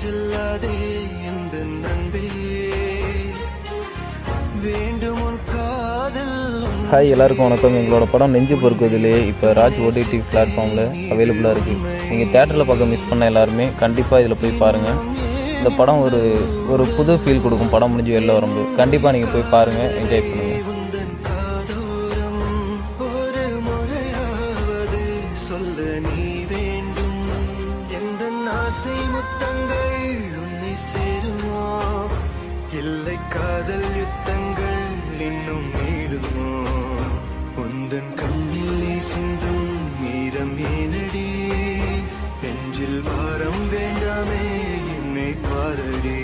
செல்லாதே எந்த நண்பே வேண்டும் உன் காதல். ஹாய் எல்லாருக்கும் வணக்கம். எங்களோட படம் நெஞ்சு பொறுக்குதிலே இப்போ ராஜ் ஓடிடி பிளாட்ஃபார்மில் அவைலபிளாக இருக்குது. நீங்கள் தேட்டரில் பார்க்க மிஸ் பண்ண எல்லாருமே கண்டிப்பாக இதில் போய் பாருங்கள். இந்த படம் ஒரு புது ஃபீல் கொடுக்கும். படம் முடிஞ்சு வெளில வரும்போது கண்டிப்பாக நீங்கள் போய் பாருங்கள், என்ஜாய் பண்ணுங்கள். சொல்ல நீ வேண்டும் எந்த ஆசை முத்தங்கள் உன்னை சேருமா, இல்லை காதல் யுத்தங்கள் இன்னும் நீடுமோ, உந்தன் கண்ணிலே சிந்தும் மீரம் ஏனடி, நெஞ்சில் வாரம் வேண்டாமே என்னை பாரடி.